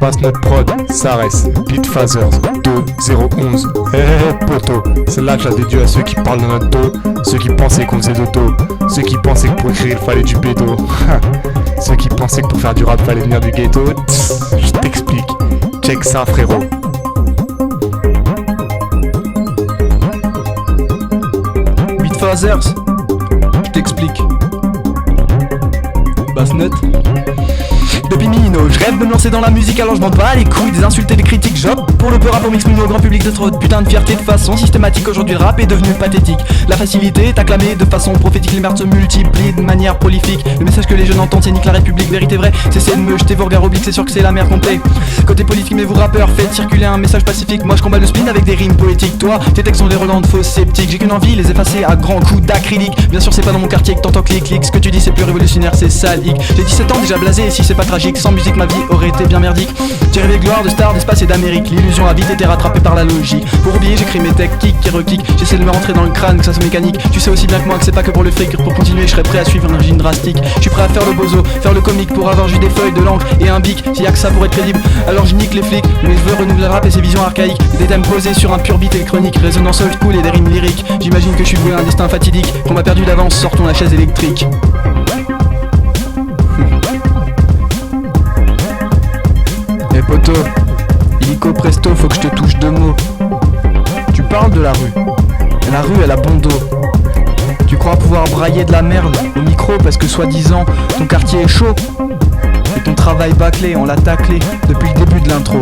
passe notre prod, ça reste Beat Phasers 2011. Poto, celle-là je la dédie à ceux qui parlent dans notre dos, ceux qui pensaient qu'on faisait d'auto, ceux qui pensaient que pour écrire il fallait du bédo, ceux qui pensaient que pour faire du rap fallait venir du ghetto. Je t'explique, check ça frérot. Beat Phasers, je t'explique. Bassnet. Depuis Mino, je rêve de me lancer dans la musique, alors je m'en bats les couilles des insultes et des critiques. J'opte pour le peu rap, on m'exprime au grand public de trop de putain de fierté de façon systématique. Aujourd'hui le rap est devenu pathétique. La facilité est acclamée de façon prophétique. Les meurtres se multiplient de manière prolifique. Le message que les jeunes entendent c'est nique la République. Vérité vraie, cessez de me jeter vos regards obliques, c'est sûr que c'est la mer complet. Côté politique, mais vous rappeurs, faites circuler un message pacifique. Moi je combats le spin avec des rimes poétiques. Toi, tes textes sont des relents de faux sceptiques. J'ai qu'une envie, les effacer à grands coups d'acrylique. Bien sûr c'est pas dans mon quartier que t'entends clic. Ce que tu dis c'est plus révolutionnaire, c'est salique. J'ai 17 ans déjà blasé, et si c'est pas tragique, sans musique ma vie aurait été bien merdique. J'ai rêvé de gloire, de stars, d'espace et d'Amérique. L'illusion a vite été rattrapée par la logique. Pour oublier j'écris mes textes kick et rekick. J'essaie de me rentrer dans le crâne, que ça soit mécanique. Tu sais aussi bien que moi que c'est pas que pour le fric. Pour continuer je serais prêt à suivre un régime drastique. Je suis prêt à faire le bozo, faire le comique. Pour avoir juste des feuilles, de l'encre et un bic. S'il y a que ça pour être crédible, alors je nique les flics. Mais je veux renouveler le rap et ses visions archaïques. Des thèmes posés sur un pur beat électronique. Résonance old school et des rimes lyriques. J'imagine que je suis voué à un destin fatidique. Qu'on m'a perdu d'avance, sortons la chaise électrique. Eh poto, illico presto, faut que je te touche deux mots. Tu parles de la rue, et la rue elle a bon dos. Tu crois pouvoir brailler de la merde au micro parce que soi-disant ton quartier est chaud. Et ton travail bâclé, on l'a taclé depuis le début de l'intro.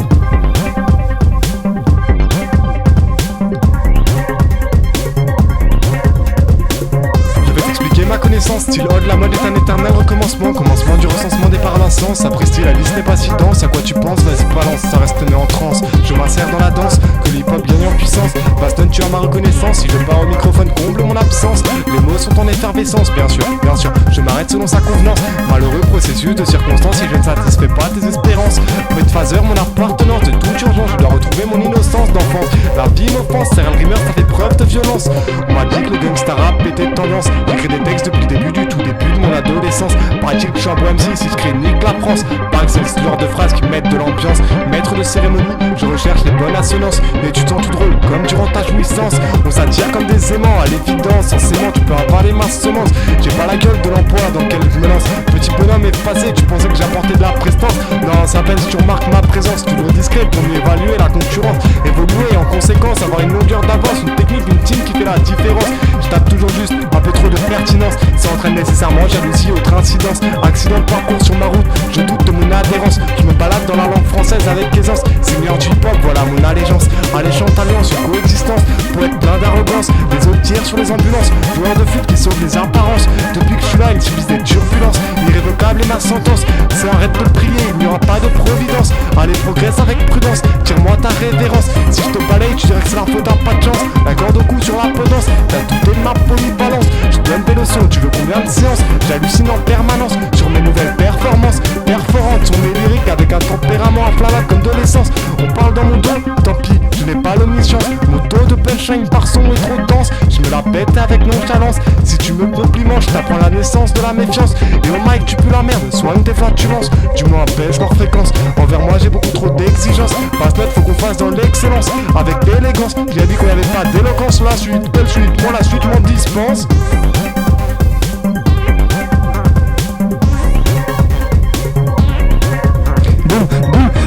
Ma connaissance, style old, la mode est un éternel recommencement. Commencement du recensement des paroles incenses. Après style, la liste n'est pas si dense. À quoi tu penses, vas-y balance, ça reste né en transe. Je m'insère dans la danse, que le hip-hop gagne en puissance. Baston, tu as ma reconnaissance, si je pars au microphone, comble mon absence. Les mots sont en effervescence, bien sûr, je m'arrête selon sa convenance. Malheureux processus de circonstances, si je ne satisfais pas tes espérances. Beat Phasers, mon appartenance, de toute urgence, je dois retrouver mon innocence d'enfance. La vie m'offense, c'est un rimeur, ça fait preuve de violence. On m'a dit que le gangsta rap était tendance. J'écris des textes depuis le début du tout début de mon adolescence. Paraît-il que je suis un beau MC si je crée nique la France. Paraît que c'est ce genre de phrases qui mettent de l'ambiance. Maître de cérémonie, je recherche les bonnes assonances. Mais tu t'en tout drôle comme durant ta jouissance. On s'attire comme des aimants à l'évidence. Forcément tu peux avaler ma semence. J'ai pas la gueule de l'emploi dans lequel je me lance. Petit bonhomme effacé, tu pensais que j'apportais de la prestance. Non, ça peine si tu remarques ma présence. Toujours discret pour mieux évaluer la concurrence. Évoluer en conséquence, avoir une longueur d'avance. Une technique, une team qui fait la différence. Je tape toujours juste un peu trop de pertinence. Ça entraîne nécessairement jalousie, autre incidence. Accident de parcours sur ma route, je doute de mon adhérence. Je me balade dans la langue française avec aisance. Seigneur du hip-hop, voilà mon allégeance. Alléchante alliance, une coexistence. Pour être plein d'arrogance, des autres tirs sur les ambulances. Joueur de foot qui sauve les apparences. Depuis que je suis là, il subissent des turbulences. Irrévocable est ma sentence. C'est arrête de prier, il n'y aura pas de providence. Allez, progresse avec prudence, tire-moi ta révérence. Si je te balaye, tu dirais que c'est la faute d'un pas de chance. La corde au cou sur la potence, t'as douté de ma polyvalence. Je donne des leçons, tu veux combien de séances? J'hallucine en permanence sur mes nouvelles performances. Perforantes sont mes lyriques avec un tempérament inflammable comme de l'essence. On parle dans mon dos, tant pis, je n'ai pas l'omniscience. Mon taux de punchline par son est trop dense. Je me la pète avec nonchalance. Si tu me compliments, je t'apprends la naissance de la méfiance. Et au mic tu pues la merde, soigne tes flatulences. Du moins baisse leur fréquence. Envers moi j'ai beaucoup trop d'exigences. Passe-note, faut qu'on fasse dans l'excellence avec l'élégance. J'ai dit qu'on avait pas d'éloquence. La suite, belle suite, moi la suite m'en dispense.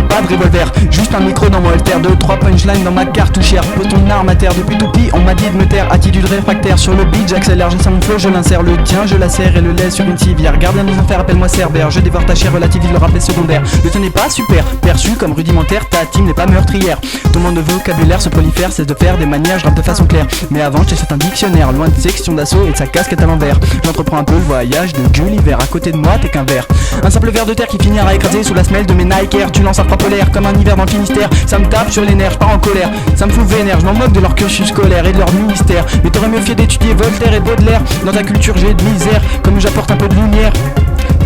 Pas de revolver, juste un micro dans mon alter. 2-3 punchlines dans ma cartouchière. Pose ton arme à terre, depuis tout petit on m'a dit de me taire. Attitude réfractaire, sur le beat j'accélère. J'essaie mon flow, je l'insère, le tien je la serre. Et le laisse sur une civière, gardien des enfers, appelle-moi Cerbère. Je dévore ta chair, relativise le rap est secondaire. Le ton n'est pas super, perçu comme rudimentaire. Ta team n'est pas meurtrière. Tout le monde de vocabulaire se prolifère. Cesse de faire des manières, je rappe de façon claire. Mais avant je t'achète un dictionnaire, loin de section d'assaut et de sa casquette à l'envers. J'entreprends un peu le voyage de Gulliver. À côté de moi t'es qu'un verre. Un simple verre de terre qui finira écrasé sous la semelle de mes Nike Air. Tu lances un frappe polaire comme un hiver dans le Finistère. Ça me tape sur les nerfs, je pars en colère. Ça me fout vénère, je m'en moque de leur cursus scolaire et de leur ministère. Mais t'aurais mieux fait d'étudier Voltaire et Baudelaire. Dans ta culture j'ai de misère, comme j'apporte un peu de lumière.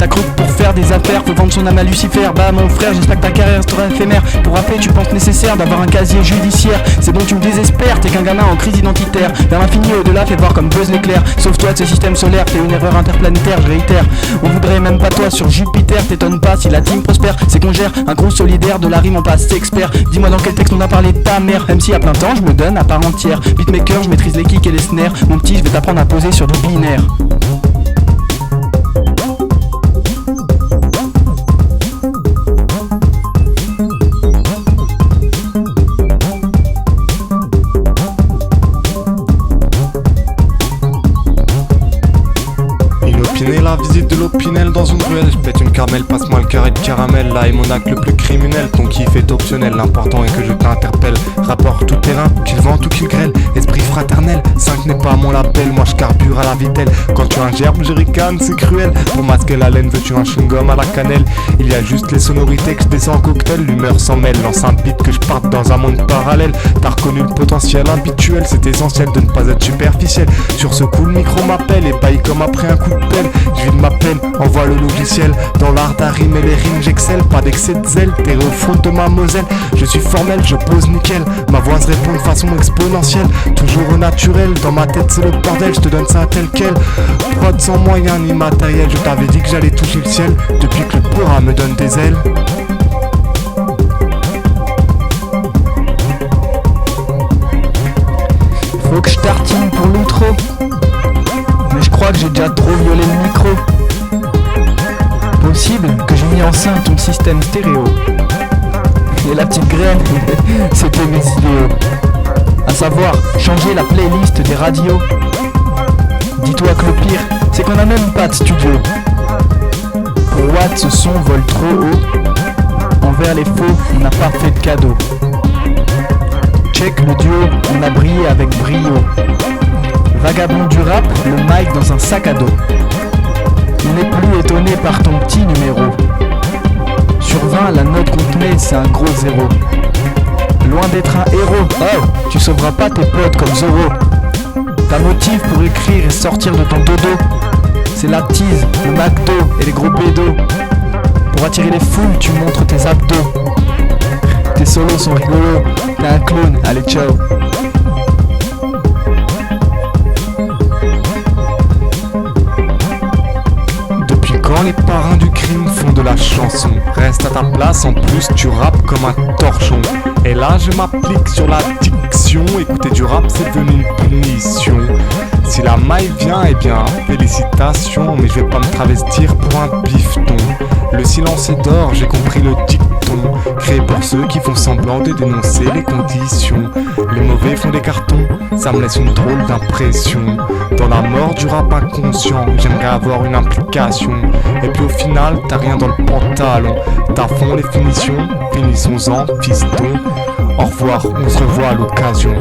T'as cru que pour faire des affaires faut vendre son âme à Lucifer. Bah mon frère, j'espère que ta carrière sera éphémère. Pour rappeler, tu penses nécessaire d'avoir un casier judiciaire. C'est bon, tu me désespères, t'es qu'un gamin en crise identitaire. Vers l'infini et au-delà, fais voir comme Buzz l'éclair. Sauve-toi de ce système solaire, t'es une erreur interplanétaire, je réitère. On voudrait même pas toi sur Jupiter, t'étonnes pas si la team prospère. C'est qu'on gère un gros solidaire, de la rime on passe expert. Dis-moi dans quel texte on a parlé de ta mère. Même si à plein temps, je me donne à part entière. Beatmaker, je maîtrise les kicks et les snares. Mon petit, je vais t'apprendre à poser sur du binaire. La visite de l'Opinel dans une ruelle. Je pète une caramel, passe-moi le carré de caramel. Là est mon acte le plus criminel. Ton kiff est optionnel, l'important est que je t'interpelle. Rapport tout terrain, qu'il vente ou qu'il grêle. Esprit fraternel, 5 n'est pas mon label. Moi je carbure à la vitelle. Quand tu ingerbes, je ricane, c'est cruel. Pour masquer la laine, veux-tu un chewing-gum à la cannelle? Il y a juste les sonorités que je descends en cocktail. L'humeur s'en mêle, lance un beat que je parte dans un monde parallèle. T'as reconnu le potentiel habituel. C'est essentiel de ne pas être superficiel. Sur ce coup le micro m'appelle et baille comme après un coup de pelle. Je vide ma peine, envoie le logiciel. Dans l'art d'arrimer les rimes j'excelle. Pas d'excès de zèle, t'es au fond de ma Moselle. Je suis formel, je pose nickel. Ma voix se répond de façon exponentielle. Toujours au naturel, dans ma tête c'est le bordel. Je te donne ça tel quel. Prod sans moyen ni matériel. Je t'avais dit que j'allais toucher le ciel. Depuis que le Pora me donne des ailes. Faut que je tartine pour l'outro. Mais je crois que j'ai déjà trop violé le micro. Possible que j'ai mis enceinte ton système stéréo. Et la petite graine, c'était mes idéaux. À savoir, changer la playlist des radios. Dis-toi que le pire, c'est qu'on a même pas de studio. Pour Watt, ce son vole trop haut. Envers les faux, on n'a pas fait de cadeau. Check le duo, on a brillé avec brio. Vagabond du rap, le mic dans un sac à dos. On n'est plus étonné par ton petit numéro. Sur 20, la note qu'on te met, c'est un gros zéro. Loin d'être un héros, oh, tu sauveras pas tes potes comme Zoro. Ta motif pour écrire et sortir de ton dodo, c'est la tease, le McDo et les gros bédos. Pour attirer les foules, tu montres tes abdos. Tes solos sont rigolos, t'es un clown, allez ciao. Quand les parrains du crime font de la chanson, reste à ta place, en plus tu rappes comme un torchon. Et là je m'applique sur la diction, écouter du rap c'est devenu une punition. Si la maille vient, eh bien félicitations, mais je vais pas me travestir pour un bifton. Le silence est d'or, j'ai compris le dicton, créé pour ceux qui font semblant de dénoncer les conditions. Les mauvais font des cartons, ça me laisse une drôle d'impression. Dans la mort du rap inconscient, j'aimerais avoir une implication. Et puis au final, t'as rien dans le pantalon. T'as fond les finitions, finissons-en, fiston. Au revoir, on se revoit à l'occasion.